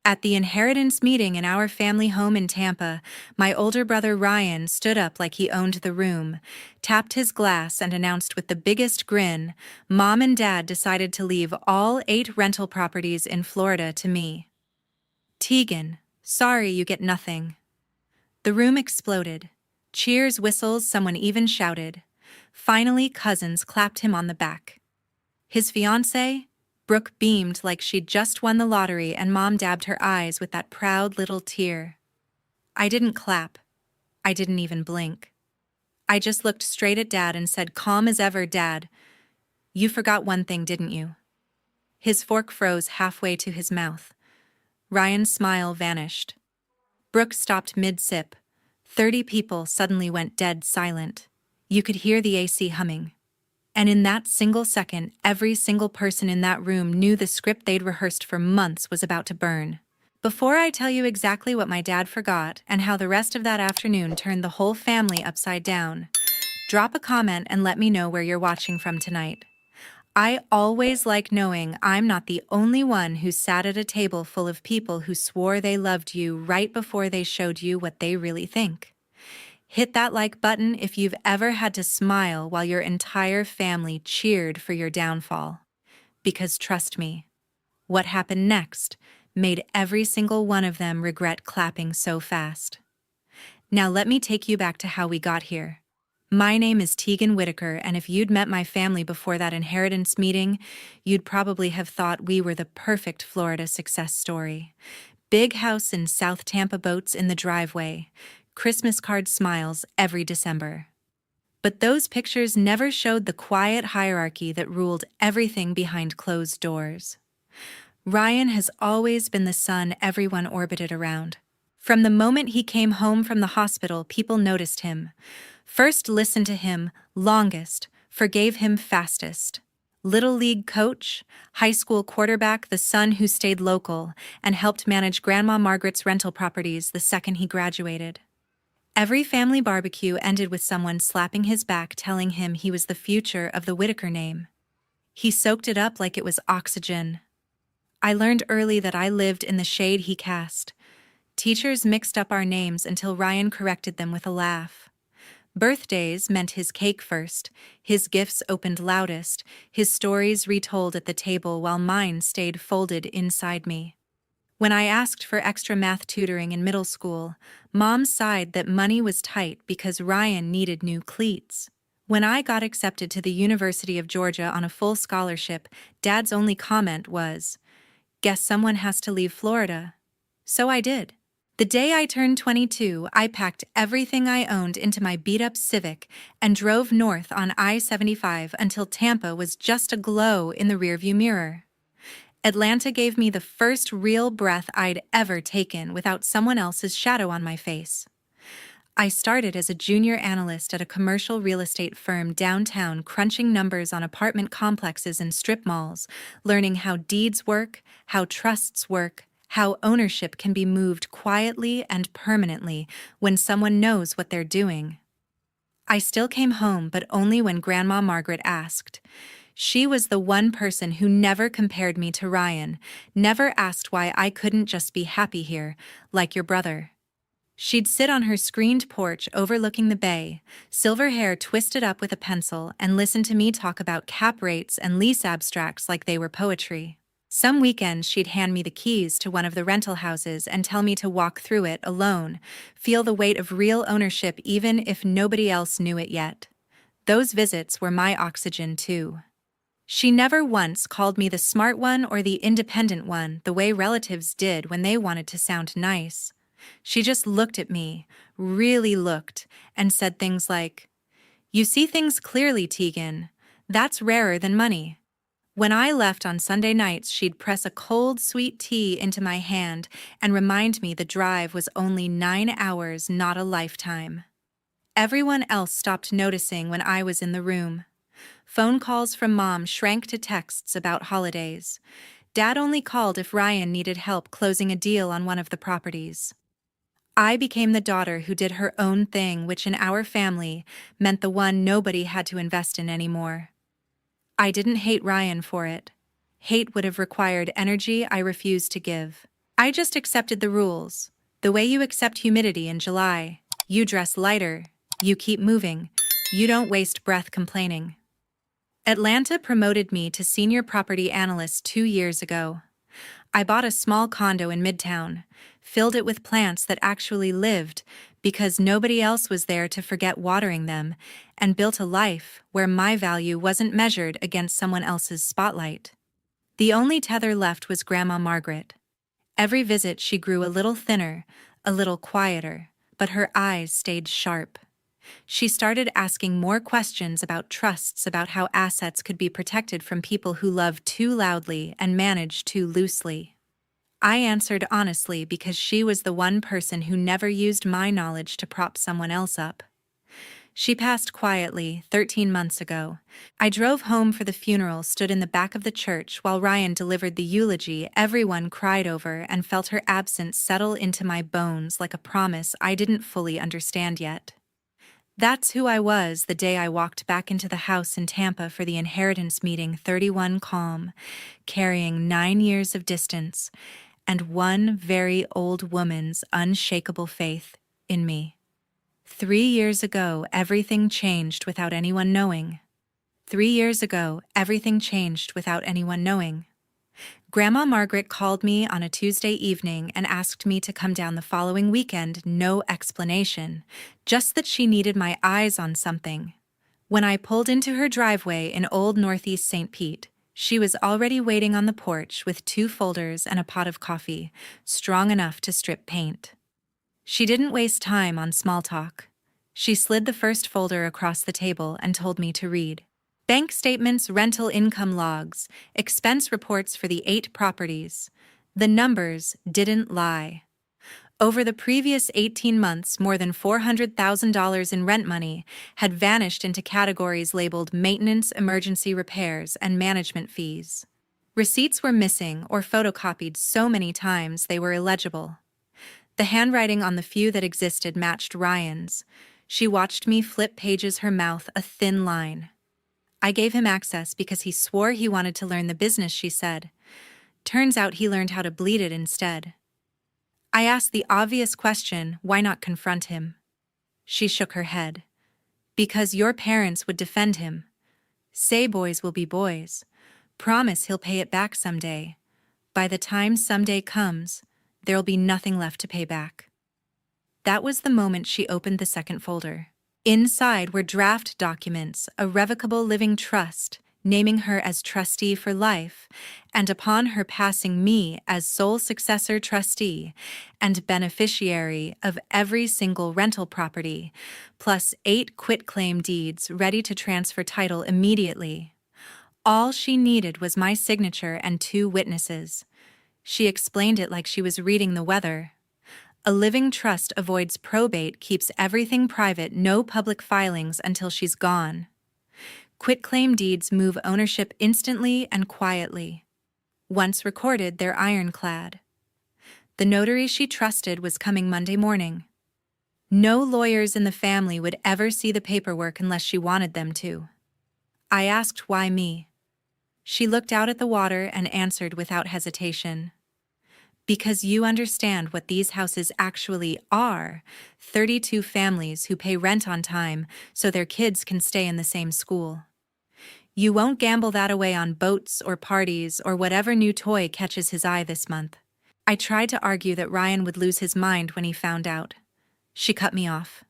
At the inheritance meeting in our family home in Tampa, my older brother Ryan stood up like he owned the room, tapped his glass, and announced with the biggest grin, "Mom and Dad decided to leave all 8 rental properties in Florida to me. Tegan, sorry you get nothing." The room exploded. Cheers, whistles, someone even shouted. Finally, cousins clapped him on the back. His fiancée? Brooke beamed like she'd just won the lottery, and Mom dabbed her eyes with that proud little tear. I didn't clap. I didn't even blink. I just looked straight at Dad and said, calm as ever, "Dad, you forgot one thing, didn't you?" His fork froze halfway to his mouth. Ryan's smile vanished. Brooke stopped mid-sip. 30 people suddenly went dead silent. You could hear the AC humming. And in that single second, every single person in that room knew the script they'd rehearsed for months was about to burn. Before I tell you exactly what my dad forgot and how the rest of that afternoon turned the whole family upside down, drop a comment and let me know where you're watching from tonight. I always like knowing I'm not the only one who sat at a table full of people who swore they loved you right before they showed you what they really think. Hit that like button if you've ever had to smile while your entire family cheered for your downfall. Because trust me, what happened next made every single one of them regret clapping so fast. Now let me take you back to how we got here. My name is Tegan Whitaker, and if you'd met my family before that inheritance meeting, you'd probably have thought we were the perfect Florida success story. Big house in South Tampa, boats in the driveway, Christmas card smiles every December. But those pictures never showed the quiet hierarchy that ruled everything behind closed doors. Ryan has always been the son everyone orbited around. From the moment he came home from the hospital, people noticed him. First listened to him longest, forgave him fastest. Little league coach, high school quarterback, the son who stayed local and helped manage Grandma Margaret's rental properties the second he graduated. Every family barbecue ended with someone slapping his back telling him he was the future of the Whitaker name. He soaked it up like it was oxygen. I learned early that I lived in the shade he cast. Teachers mixed up our names until Ryan corrected them with a laugh. Birthdays meant his cake first, his gifts opened loudest, his stories retold at the table while mine stayed folded inside me. When I asked for extra math tutoring in middle school, Mom sighed that money was tight because Ryan needed new cleats. When I got accepted to the University of Georgia on a full scholarship, Dad's only comment was, "Guess someone has to leave Florida." So I did. The day I turned 22, I packed everything I owned into my beat-up Civic and drove north on I-75 until Tampa was just aglow in the rearview mirror. Atlanta gave me the first real breath I'd ever taken without someone else's shadow on my face. I started as a junior analyst at a commercial real estate firm downtown, crunching numbers on apartment complexes and strip malls, learning how deeds work, how trusts work, how ownership can be moved quietly and permanently when someone knows what they're doing. I still came home, but only when Grandma Margaret asked. She was the one person who never compared me to Ryan, never asked why I couldn't just be happy here, like your brother. She'd sit on her screened porch overlooking the bay, silver hair twisted up with a pencil, and listen to me talk about cap rates and lease abstracts like they were poetry. Some weekends she'd hand me the keys to one of the rental houses and tell me to walk through it alone, feel the weight of real ownership even if nobody else knew it yet. Those visits were my oxygen too. She never once called me the smart one or the independent one the way relatives did when they wanted to sound nice. She just looked at me, really looked, and said things like, "You see things clearly, Tegan. That's rarer than money." When I left on Sunday nights, she'd press a cold, sweet tea into my hand and remind me the drive was only 9 hours, not a lifetime. Everyone else stopped noticing when I was in the room. Phone calls from Mom shrank to texts about holidays. Dad only called if Ryan needed help closing a deal on one of the properties. I became the daughter who did her own thing, which in our family meant the one nobody had to invest in anymore. I didn't hate Ryan for it. Hate would have required energy I refused to give. I just accepted the rules. The way you accept humidity in July. You dress lighter. You keep moving. You don't waste breath complaining. Atlanta promoted me to senior property analyst 2 years ago. I bought a small condo in Midtown, filled it with plants that actually lived because nobody else was there to forget watering them, and built a life where my value wasn't measured against someone else's spotlight. The only tether left was Grandma Margaret. Every visit she grew a little thinner, a little quieter, but her eyes stayed sharp. She started asking more questions about trusts, about how assets could be protected from people who love too loudly and manage too loosely. I answered honestly because she was the one person who never used my knowledge to prop someone else up. She passed quietly 13 months ago. I drove home for the funeral, stood in the back of the church while Ryan delivered the eulogy everyone cried over, and felt her absence settle into my bones like a promise I didn't fully understand yet. That's who I was the day I walked back into the house in Tampa for the inheritance meeting, 31 calm, carrying 9 years of distance and one very old woman's unshakable faith in me. 3 years ago, everything changed without anyone knowing. 3 years ago, everything changed without anyone knowing. Grandma Margaret called me on a Tuesday evening and asked me to come down the following weekend, no explanation, just that she needed my eyes on something. When I pulled into her driveway in Old Northeast St. Pete, she was already waiting on the porch with 2 folders and a pot of coffee, strong enough to strip paint. She didn't waste time on small talk. She slid the first folder across the table and told me to read. Bank statements, rental income logs, expense reports for the 8 properties. The numbers didn't lie. Over the previous 18 months, more than $400,000 in rent money had vanished into categories labeled maintenance, emergency repairs, and management fees. Receipts were missing or photocopied so many times they were illegible. The handwriting on the few that existed matched Ryan's. She watched me flip pages, her mouth a thin line. I gave him access because he swore he wanted to learn the business, she said. Turns out he learned how to bleed it instead. I asked the obvious question, why not confront him? She shook her head. Because your parents would defend him. Say boys will be boys. Promise he'll pay it back someday. By the time someday comes, there'll be nothing left to pay back. That was the moment she opened the second folder. Inside were draft documents, a revocable living trust, naming her as trustee for life, and upon her passing, me as sole successor trustee and beneficiary of every single rental property, plus 8 quitclaim deeds ready to transfer title immediately. All she needed was my signature and 2 witnesses. She explained it like she was reading the weather. A living trust avoids probate, keeps everything private, no public filings until she's gone. Quitclaim deeds move ownership instantly and quietly. Once recorded, they're ironclad. The notary she trusted was coming Monday morning. No lawyers in the family would ever see the paperwork unless she wanted them to. I asked why me. She looked out at the water and answered without hesitation. Because you understand what these houses actually are, 32 families who pay rent on time so their kids can stay in the same school. You won't gamble that away on boats or parties or whatever new toy catches his eye this month. I tried to argue that Ryan would lose his mind when he found out. She cut me off.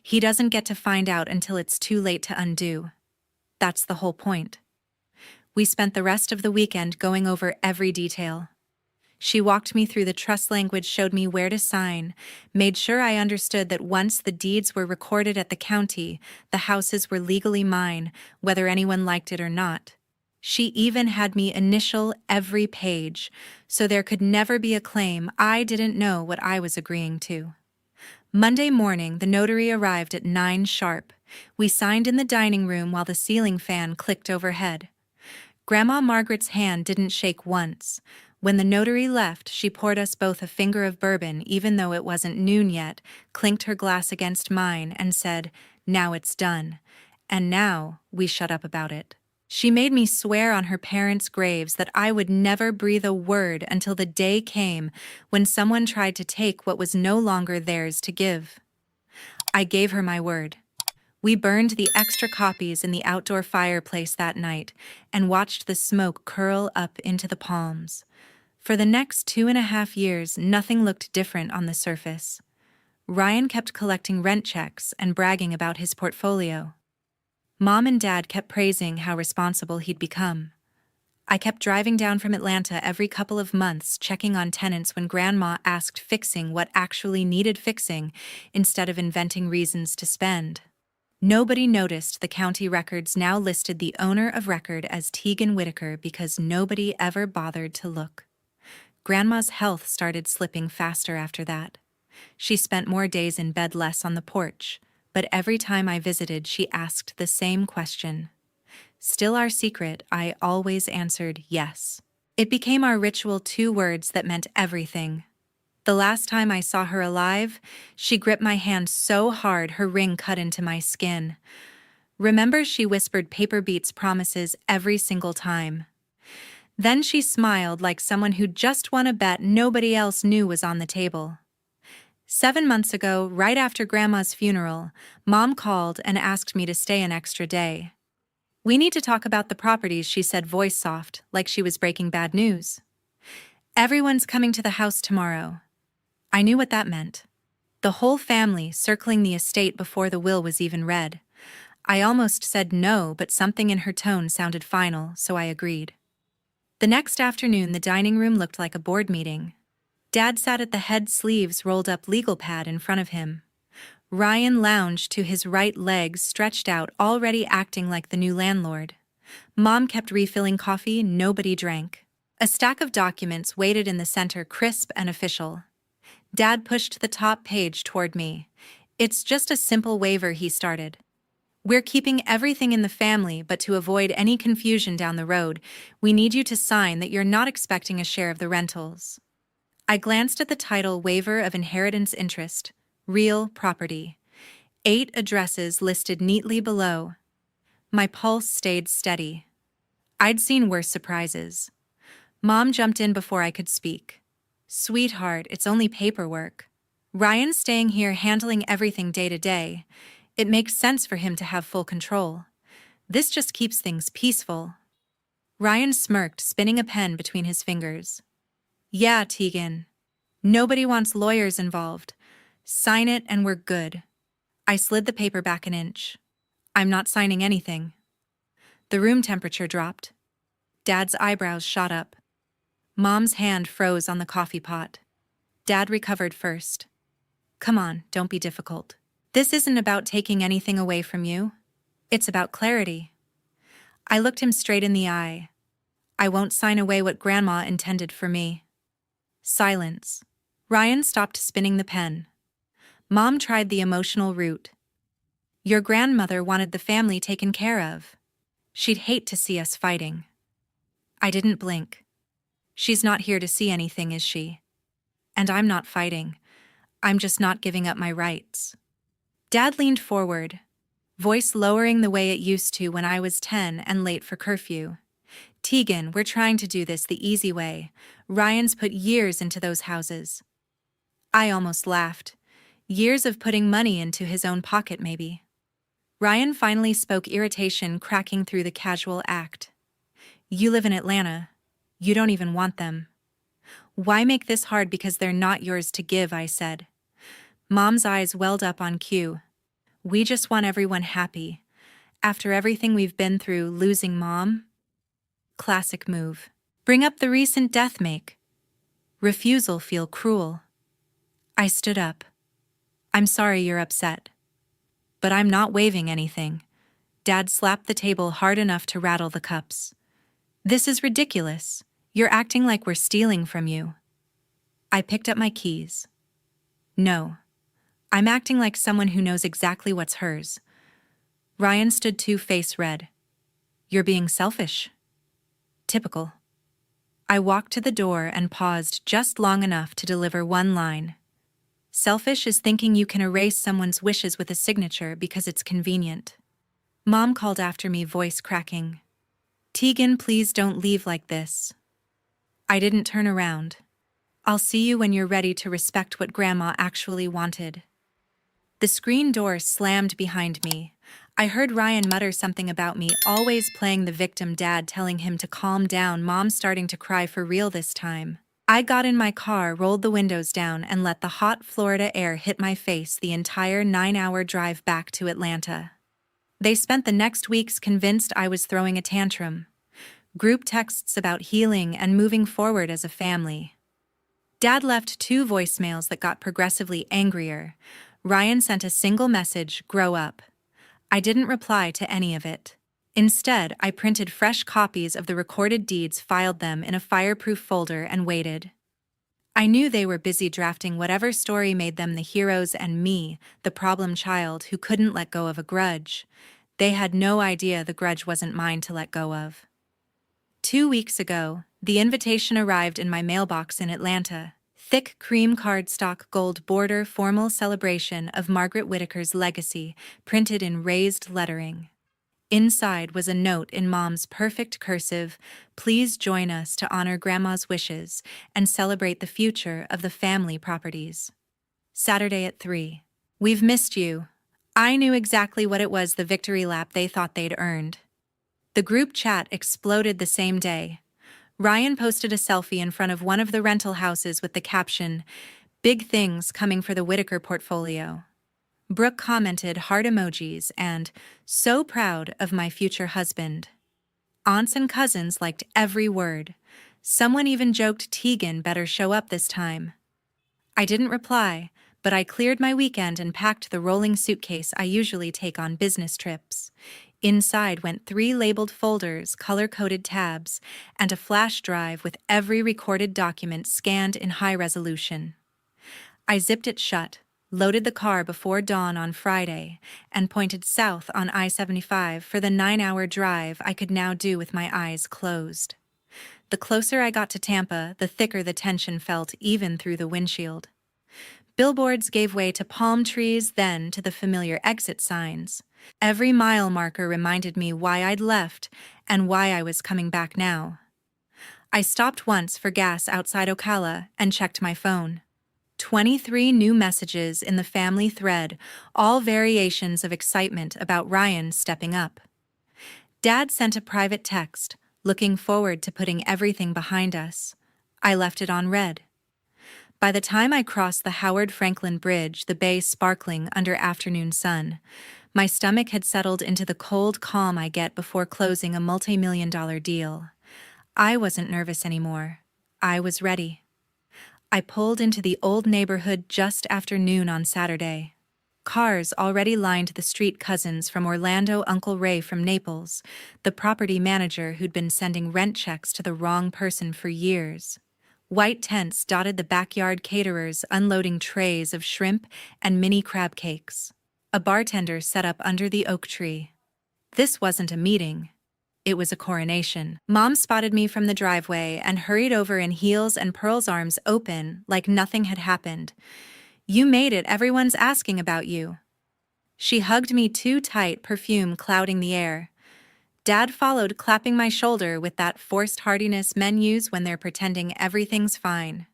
He doesn't get to find out until it's too late to undo. That's the whole point. We spent the rest of the weekend going over every detail. She walked me through the trust language, showed me where to sign, made sure I understood that once the deeds were recorded at the county, the houses were legally mine, whether anyone liked it or not. She even had me initial every page, so there could never be a claim I didn't know what I was agreeing to. Monday morning, the notary arrived at 9 sharp. We signed in the dining room while the ceiling fan clicked overhead. Grandma Margaret's hand didn't shake once. When the notary left, she poured us both a finger of bourbon, even though it wasn't noon yet, clinked her glass against mine, and said, "Now it's done." And now we shut up about it. She made me swear on her parents' graves that I would never breathe a word until the day came when someone tried to take what was no longer theirs to give. I gave her my word. We burned the extra copies in the outdoor fireplace that night and watched the smoke curl up into the palms. For the next 2.5 years, nothing looked different on the surface. Ryan kept collecting rent checks and bragging about his portfolio. Mom and Dad kept praising how responsible he'd become. I kept driving down from Atlanta every couple of months, checking on tenants when Grandma asked fixing what actually needed fixing instead of inventing reasons to spend. Nobody noticed the county records now listed the owner of record as Tegan Whitaker because nobody ever bothered to look. Grandma's health started slipping faster after that. She spent more days in bed, less on the porch, but every time I visited, she asked the same question. Still our secret, I always answered yes. It became our ritual, 2 words that meant everything. The last time I saw her alive, she gripped my hand so hard her ring cut into my skin. Remember, she whispered paper beats promises every single time. Then she smiled like someone who just won a bet nobody else knew was on the table. 7 months ago, right after Grandma's funeral, Mom called and asked me to stay an extra day. "We need to talk about the properties," she said, voice soft, like she was breaking bad news. "Everyone's coming to the house tomorrow." I knew what that meant. The whole family circling the estate before the will was even read. I almost said no, but something in her tone sounded final, so I agreed. The next afternoon, the dining room looked like a board meeting. Dad sat at the head, sleeves rolled up, legal pad in front of him. Ryan lounged to his right, legs stretched out, already acting like the new landlord. Mom kept refilling coffee, nobody drank. A stack of documents waited in the center, crisp and official. Dad pushed the top page toward me. "It's just a simple waiver," he started. "We're keeping everything in the family, but to avoid any confusion down the road, we need you to sign that you're not expecting a share of the rentals." I glanced at the title, Waiver of Inheritance Interest, Real Property. 8 addresses listed neatly below. My pulse stayed steady. I'd seen worse surprises. Mom jumped in before I could speak. "Sweetheart, it's only paperwork. Ryan's staying here handling everything day to day. It makes sense for him to have full control. This just keeps things peaceful." Ryan smirked, spinning a pen between his fingers. "Yeah, Tegan. Nobody wants lawyers involved. Sign it and we're good." I slid the paper back an inch. "I'm not signing anything." The room temperature dropped. Dad's eyebrows shot up. Mom's hand froze on the coffee pot. Dad recovered first. "Come on, don't be difficult. This isn't about taking anything away from you. It's about clarity." I looked him straight in the eye. "I won't sign away what Grandma intended for me." Silence. Ryan stopped spinning the pen. Mom tried the emotional route. "Your grandmother wanted the family taken care of. She'd hate to see us fighting." I didn't blink. "She's not here to see anything, is she? And I'm not fighting. I'm just not giving up my rights." Dad leaned forward, voice lowering the way it used to when I was 10 and late for curfew. "Tegan, we're trying to do this the easy way. Ryan's put years into those houses." I almost laughed. Years of putting money into his own pocket, maybe. Ryan finally spoke, irritation cracking through the casual act. "You live in Atlanta. You don't even want them. Why make this hard because they're not yours to give?" I said. Mom's eyes welled up on cue. "We just want everyone happy. After everything we've been through, losing Mom." Classic move. Bring up the recent death make. Refusal feel cruel. I stood up. "I'm sorry you're upset. But I'm not waiving anything." Dad slapped the table hard enough to rattle the cups. "This is ridiculous. You're acting like we're stealing from you." I picked up my keys. "No. I'm acting like someone who knows exactly what's hers." Ryan stood too, face red. "You're being selfish." Typical. I walked to the door and paused just long enough to deliver one line. "Selfish is thinking you can erase someone's wishes with a signature because it's convenient." Mom called after me, voice cracking. Tegan, please don't leave like this. I didn't turn around. I'll see you when you're ready to respect what Grandma actually wanted. The screen door slammed behind me. I heard Ryan mutter something about me always playing the victim, Dad telling him to calm down, Mom starting to cry for real this time. I got in my car, rolled the windows down, and let the hot Florida air hit my face the entire 9-hour drive back to Atlanta. They spent the next weeks convinced I was throwing a tantrum. Group texts about healing and moving forward as a family. Dad left 2 voicemails that got progressively angrier. Ryan sent a single message, "Grow up." I didn't reply to any of it. Instead, I printed fresh copies of the recorded deeds, filed them in a fireproof folder, and waited. I knew they were busy drafting whatever story made them the heroes and me, the problem child who couldn't let go of a grudge. They had no idea the grudge wasn't mine to let go of. 2 weeks ago, the invitation arrived in my mailbox in Atlanta. Thick cream cardstock, gold border, formal celebration of Margaret Whittaker's legacy, printed in raised lettering. Inside was a note in Mom's perfect cursive, "Please join us to honor Grandma's wishes and celebrate the future of the family properties. Saturday at 3. We've missed you." I knew exactly what it was, the victory lap they thought they'd earned. The group chat exploded the same day. Ryan posted a selfie in front of one of the rental houses with the caption, "Big things coming for the Whittaker portfolio." Brooke commented heart emojis and, "So proud of my future husband." Aunts and cousins liked every word. Someone even joked Tegan better show up this time. I didn't reply, but I cleared my weekend and packed the rolling suitcase I usually take on business trips. Inside went 3 labeled folders, color-coded tabs, and a flash drive with every recorded document scanned in high resolution. I zipped it shut, loaded the car before dawn on Friday, and pointed south on I-75 for the 9-hour drive I could now do with my eyes closed. The closer I got to Tampa, the thicker the tension felt, even through the windshield. Billboards gave way to palm trees, then to the familiar exit signs. Every mile marker reminded me why I'd left and why I was coming back now. I stopped once for gas outside Ocala and checked my phone. 23 new messages in the family thread, all variations of excitement about Ryan stepping up. Dad sent a private text, looking forward to putting everything behind us. I left it on read. By the time I crossed the Howard Franklin Bridge, the bay sparkling under afternoon sun, my stomach had settled into the cold calm I get before closing a multi-million-dollar deal. I wasn't nervous anymore. I was ready. I pulled into the old neighborhood just after noon on Saturday. Cars already lined the street. Cousins from Orlando, Uncle Ray from Naples, the property manager who'd been sending rent checks to the wrong person for years. White tents dotted the backyard, caterers unloading trays of shrimp and mini crab cakes. A bartender set up under the oak tree. This wasn't a meeting. It was a coronation. Mom spotted me from the driveway and hurried over in heels and pearls, arms open like nothing had happened. "You made it. Everyone's asking about you." She hugged me too tight, perfume clouding the air. Dad followed, clapping my shoulder with that forced heartiness men use when they're pretending everything's fine.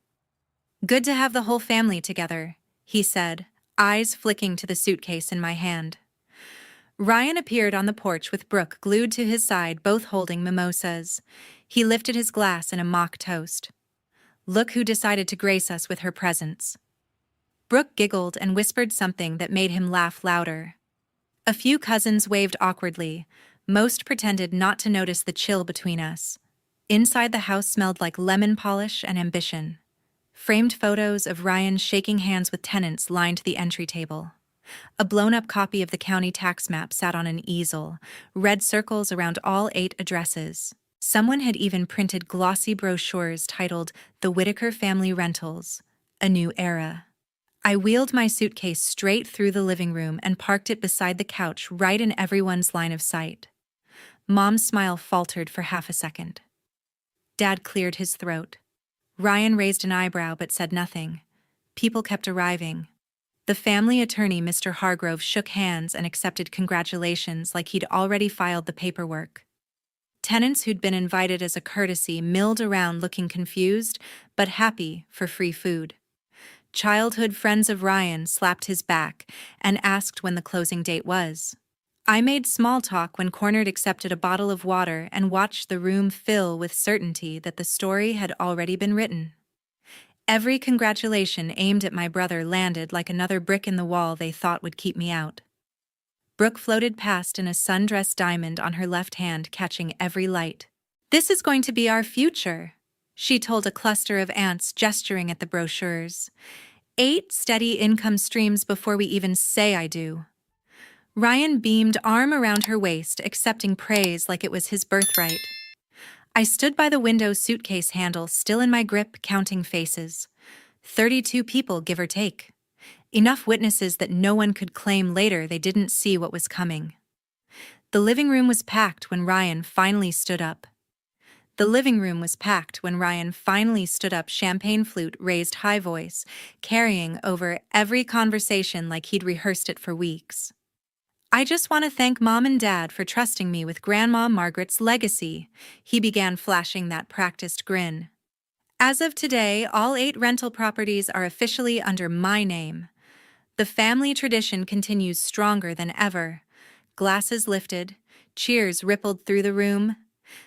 "Good to have the whole family together," he said, eyes flicking to the suitcase in my hand. Ryan appeared on the porch with Brooke glued to his side, both holding mimosas. He lifted his glass in a mock toast. "Look who decided to grace us with her presence." Brooke giggled and whispered something that made him laugh louder. A few cousins waved awkwardly. Most pretended not to notice the chill between us. Inside, the house smelled like lemon polish and ambition. Framed photos of Ryan shaking hands with tenants lined the entry table. A blown-up copy of the county tax map sat on an easel, red circles around all 8 addresses. Someone had even printed glossy brochures titled "The Whittaker Family Rentals, A New Era." I wheeled my suitcase straight through the living room and parked it beside the couch, right in everyone's line of sight. Mom's smile faltered for half a second. Dad cleared his throat. Ryan raised an eyebrow but said nothing. People kept arriving. The family attorney, Mr. Hargrove, shook hands and accepted congratulations like he'd already filed the paperwork. Tenants who'd been invited as a courtesy milled around looking confused, but happy for free food. Childhood friends of Ryan slapped his back and asked when the closing date was. I made small talk when cornered, accepted a bottle of water, and watched the room fill with certainty that the story had already been written. Every congratulation aimed at my brother landed like another brick in the wall they thought would keep me out. Brooke floated past in a sundress diamond on her left hand, catching every light. "This is going to be our future," she told a cluster of ants, gesturing at the brochures. 8 steady income streams before we even say I do. Ryan beamed, arm around her waist, accepting praise like it was his birthright. I stood by the window, suitcase handle still in my grip, counting faces. 32 people, give or take. Enough witnesses that no one could claim later they didn't see what was coming. The living room was packed when Ryan finally stood up. Champagne flute raised, high voice, carrying over every conversation like he'd rehearsed it for weeks. "I just want to thank Mom and Dad for trusting me with Grandma Margaret's legacy," he began, flashing that practiced grin. "As of today, all 8 rental properties are officially under my name. The family tradition continues stronger than ever." Glasses lifted, cheers rippled through the room.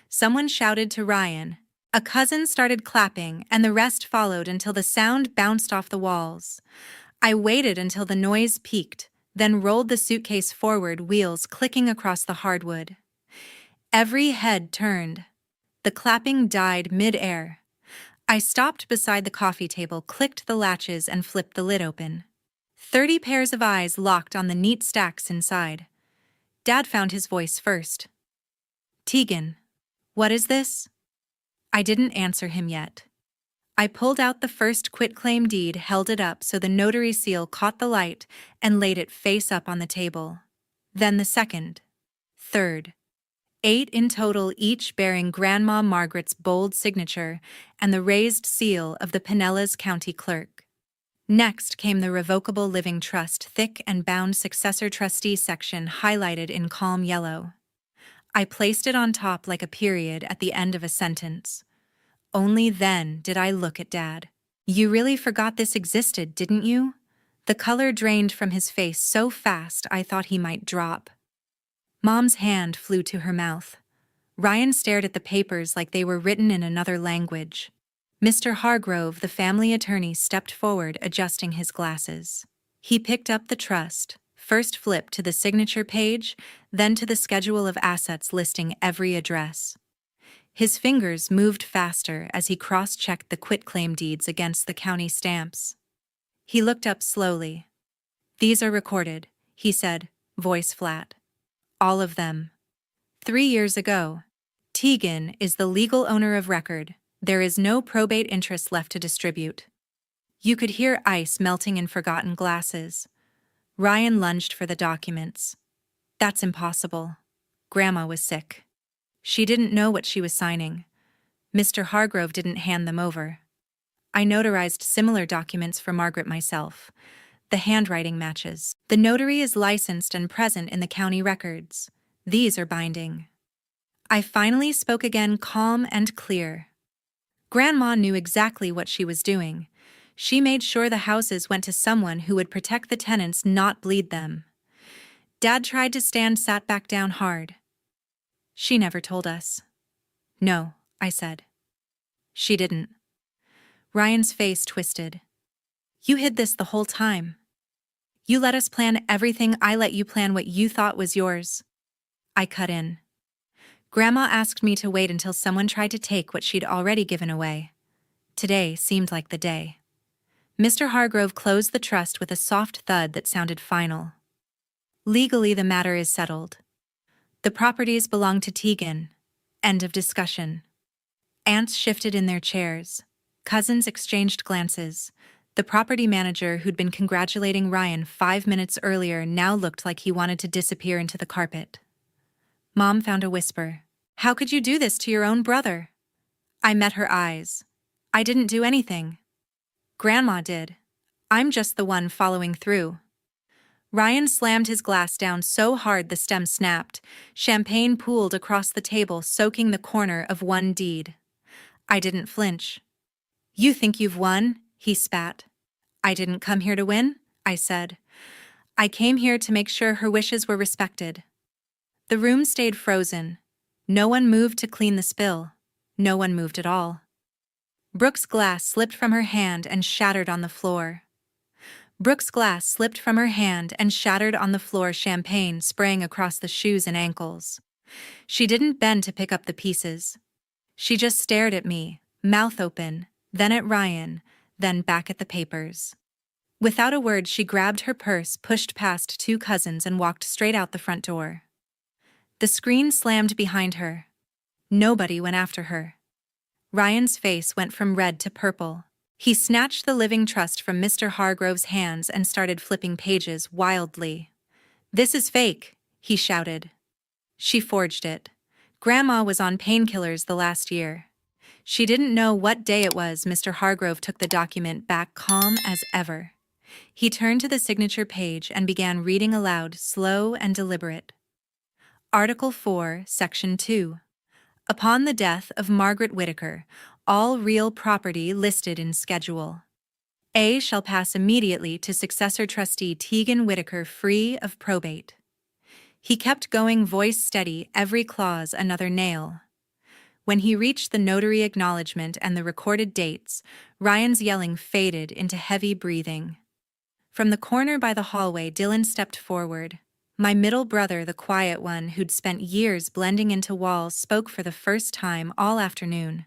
Someone shouted to Ryan. A cousin started clapping, and the rest followed until the sound bounced off the walls. I waited until the noise peaked, then rolled the suitcase forward, wheels clicking across the hardwood. Every head turned. The clapping died mid-air. I stopped beside the coffee table, clicked the latches, and flipped the lid open. 30 pairs of eyes locked on the neat stacks inside. Dad found his voice first. "Tegan, what is this?" I didn't answer him yet. I pulled out the first quitclaim deed, held it up so the notary seal caught the light, and laid it face up on the table. Then the second, third. 8 in total, each bearing Grandma Margaret's bold signature and the raised seal of the Pinellas County Clerk. Next came the revocable living trust, thick and bound successor trustee section highlighted in calm yellow. I placed it on top like a period at the end of a sentence. Only then did I look at Dad. "You really forgot this existed, didn't you?" The color drained from his face so fast I thought he might drop. Mom's hand flew to her mouth. Ryan stared at the papers like they were written in another language. Mr. Hargrove, the family attorney, stepped forward, adjusting his glasses. He picked up the trust, first flipped to the signature page, then to the schedule of assets listing every address. His fingers moved faster as he cross-checked the quitclaim deeds against the county stamps. He looked up slowly. "These are recorded," he said, voice flat. "All of them. 3 years ago. Tegan is the legal owner of record. There is no probate interest left to distribute." You could hear ice melting in forgotten glasses. Ryan lunged for the documents. "That's impossible. Grandma was sick. She didn't know what she was signing. Mr. Hargrove didn't hand them over. I notarized similar documents for Margaret myself. The handwriting matches. The notary is licensed and present in the county records. These are binding." I finally spoke again, calm and clear. Grandma knew exactly what she was doing. She made sure the houses went to someone who would protect the tenants, not bleed them. Dad tried to stand, sat back down hard. "She never told us." "No," I said. "She didn't." Ryan's face twisted. "You hid this the whole time. You let us plan everything. I let you plan what you thought was yours." I cut in. "Grandma asked me to wait until someone tried to take what she'd already given away. Today seemed like the day." Mr. Hargrove closed the trust with a soft thud that sounded final. "Legally, the matter is settled. The properties belong to Tegan. End of discussion." Aunts shifted in their chairs. Cousins exchanged glances. The property manager who'd been congratulating Ryan 5 minutes earlier now looked like he wanted to disappear into the carpet. Mom found a whisper. "How could you do this to your own brother?" I met her eyes. "I didn't do anything. Grandma did. I'm just the one following through." Ryan slammed his glass down so hard the stem snapped. Champagne pooled across the table, soaking the corner of one deed. I didn't flinch. "You think you've won?" he spat. "I didn't come here to win," I said. "I came here to make sure her wishes were respected." The room stayed frozen. No one moved to clean the spill. No one moved at all. Brooke's glass slipped from her hand and shattered on the floor. Champagne spraying across the shoes and ankles. She didn't bend to pick up the pieces. She just stared at me, mouth open, then at Ryan, then back at the papers. Without a word, she grabbed her purse, pushed past two cousins, and walked straight out the front door. The screen slammed behind her. Nobody went after her. Ryan's face went from red to purple. He snatched the living trust from Mr. Hargrove's hands and started flipping pages wildly. "This is fake," he shouted. "She forged it. Grandma was on painkillers the last year. She didn't know what day it was." Mr. Hargrove took the document back, calm as ever. He turned to the signature page and began reading aloud, slow and deliberate. Article 4, Section 2. Upon the death of Margaret Whittaker, all real property listed in Schedule A shall pass immediately to successor trustee Tegan Whittaker, free of probate. He kept going, voice steady, every clause another nail. When he reached the notary acknowledgement and the recorded dates, Ryan's yelling faded into heavy breathing. From the corner by the hallway, Dylan stepped forward. My middle brother, the quiet one who'd spent years blending into walls, spoke for the first time all afternoon.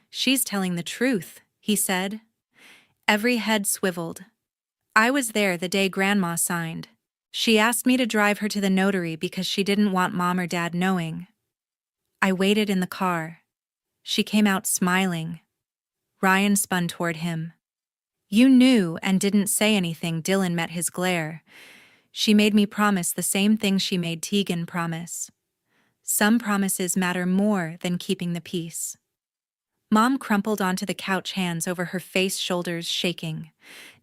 "She's telling the truth," he said. Every head swiveled. "I was there the day Grandma signed. She asked me to drive her to the notary because she didn't want Mom or Dad knowing. I waited in the car. She came out smiling." Ryan spun toward him. "You knew and didn't say anything." Dylan met his glare. "She made me promise the same thing she made Tegan promise. Some promises matter more than keeping the peace." Mom crumpled onto the couch, hands over her face, shoulders shaking.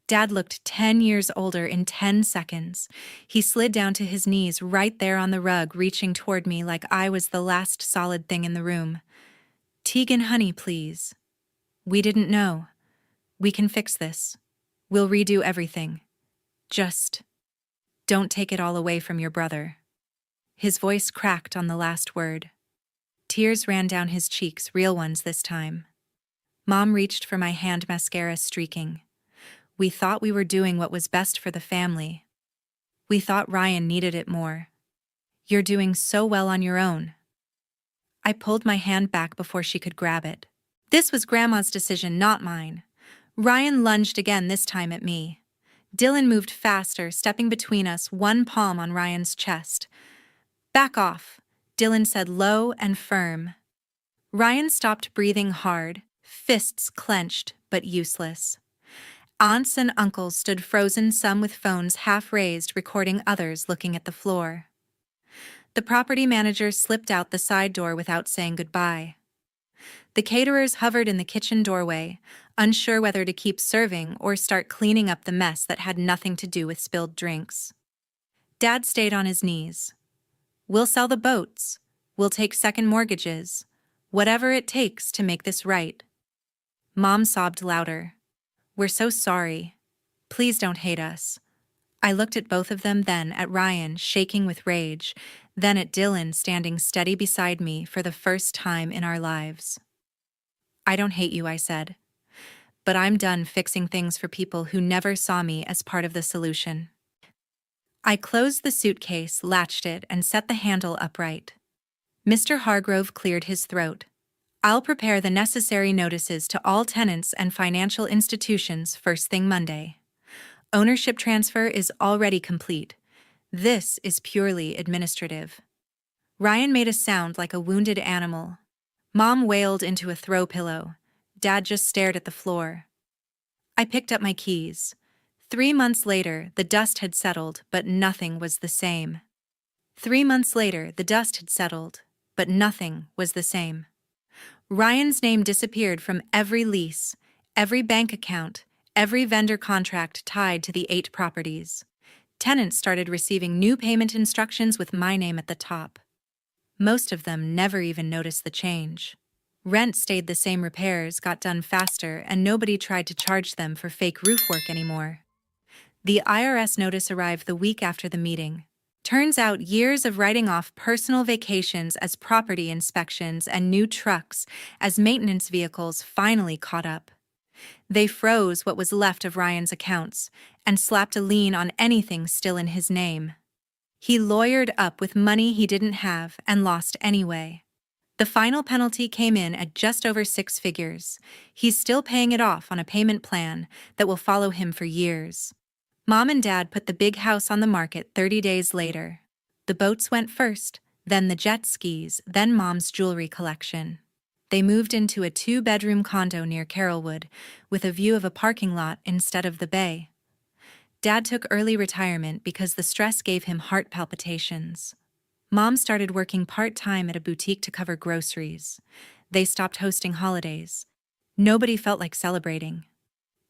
Dad looked 10 years older in 10 seconds. He slid down to his knees right there on the rug, reaching toward me like I was the last solid thing in the room. "Tegan, honey, please. We didn't know. We can fix this. We'll redo everything. Just don't take it all away from your brother." His voice cracked on the last word. Tears ran down his cheeks, real ones this time. Mom reached for my hand, mascara streaking. "We thought we were doing what was best for the family. We thought Ryan needed it more. You're doing so well on your own." I pulled my hand back before she could grab it. "This was Grandma's decision, not mine." Ryan lunged again, this time at me. Dylan moved faster, stepping between us, one palm on Ryan's chest. "Back off," Dylan said, low and firm. Ryan stopped breathing hard, fists clenched but useless. Aunts and uncles stood frozen, some with phones half raised, recording, others looking at the floor. The property manager slipped out the side door without saying goodbye. The caterers hovered in the kitchen doorway, unsure whether to keep serving or start cleaning up the mess that had nothing to do with spilled drinks. Dad stayed on his knees. "We'll sell the boats. We'll take second mortgages. Whatever it takes to make this right." Mom sobbed louder. "We're so sorry. Please don't hate us." I looked at both of them, then at Ryan, shaking with rage, then at Dylan, standing steady beside me for the first time in our lives. "I don't hate you," I said. "But I'm done fixing things for people who never saw me as part of the solution." I closed the suitcase, latched it, and set the handle upright. Mr. Hargrove cleared his throat. "I'll prepare the necessary notices to all tenants and financial institutions first thing Monday. Ownership transfer is already complete. This is purely administrative." Ryan made a sound like a wounded animal. Mom wailed into a throw pillow. Dad just stared at the floor. I picked up my keys. 3 months later, the dust had settled, but nothing was the same. 3 months later, the dust had settled, but nothing was the same. Ryan's name disappeared from every lease, every bank account, every vendor contract tied to the 8 properties. Tenants started receiving new payment instructions with my name at the top. Most of them never even noticed the change. Rent stayed the same, repairs got done faster, and nobody tried to charge them for fake roof work anymore. The IRS notice arrived the week after the meeting. Turns out years of writing off personal vacations as property inspections and new trucks as maintenance vehicles finally caught up. They froze what was left of Ryan's accounts and slapped a lien on anything still in his name. He lawyered up with money he didn't have and lost anyway. The final penalty came in at just over 6 figures. He's still paying it off on a payment plan that will follow him for years. Mom and Dad put the big house on the market 30 days later. The boats went first, then the jet skis, then Mom's jewelry collection. They moved into a 2-bedroom condo near Carrollwood, with a view of a parking lot instead of the bay. Dad took early retirement because the stress gave him heart palpitations. Mom started working part-time at a boutique to cover groceries. They stopped hosting holidays. Nobody felt like celebrating.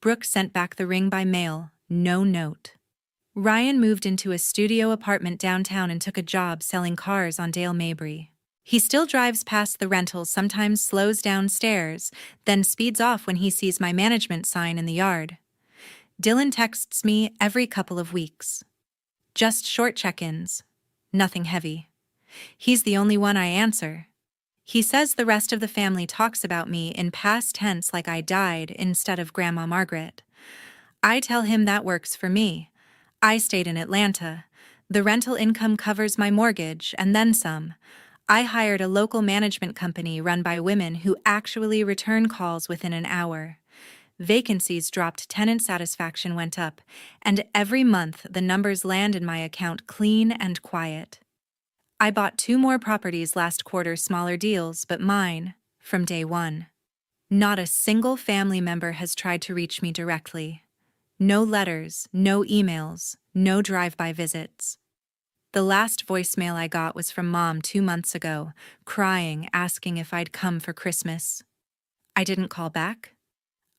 Brooke sent back the ring by mail, no note. Ryan moved into a studio apartment downtown and took a job selling cars on Dale Mabry. He still drives past the rentals, sometimes slows downstairs, then speeds off when he sees my management sign in the yard. Dylan texts me every couple of weeks. Just short check-ins. Nothing heavy. He's the only one I answer. He says the rest of the family talks about me in past tense like I died instead of Grandma Margaret. I tell him that works for me. I stayed in Atlanta. The rental income covers my mortgage and then some. I hired a local management company run by women who actually return calls within an hour. Vacancies dropped, tenant satisfaction went up, and every month the numbers land in my account clean and quiet. I bought 2 more properties last quarter, smaller deals, but mine, from day one. Not a single family member has tried to reach me directly. No letters, no emails, no drive-by visits. The last voicemail I got was from Mom 2 months ago, crying, asking if I'd come for Christmas. I didn't call back.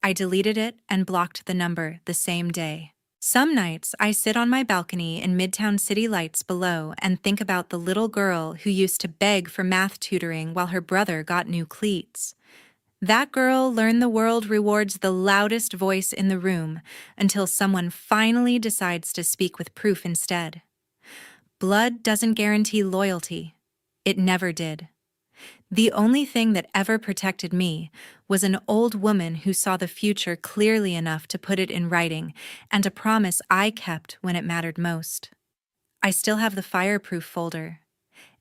I deleted it and blocked the number the same day. Some nights I sit on my balcony in Midtown city lights below and think about the little girl who used to beg for math tutoring while her brother got new cleats. That girl learned the world rewards the loudest voice in the room until someone finally decides to speak with proof instead. Blood doesn't guarantee loyalty. It never did. The only thing that ever protected me was an old woman who saw the future clearly enough to put it in writing, and a promise I kept when it mattered most. I still have the fireproof folder.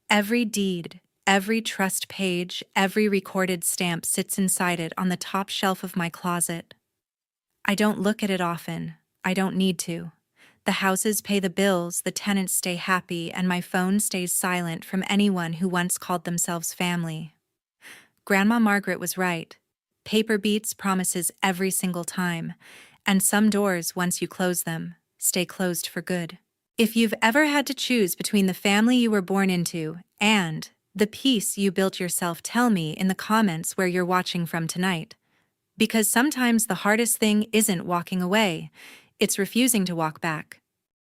Every deed, every trust page, every recorded stamp sits inside it on the top shelf of my closet. I don't look at it often. I don't need to. The houses pay the bills, the tenants stay happy, and my phone stays silent from anyone who once called themselves family. Grandma Margaret was right. Paper beats promises every single time, and some doors, once you close them, stay closed for good. If you've ever had to choose between the family you were born into and the peace you built yourself, tell me in the comments where you're watching from tonight. Because sometimes the hardest thing isn't walking away, it's refusing to walk back.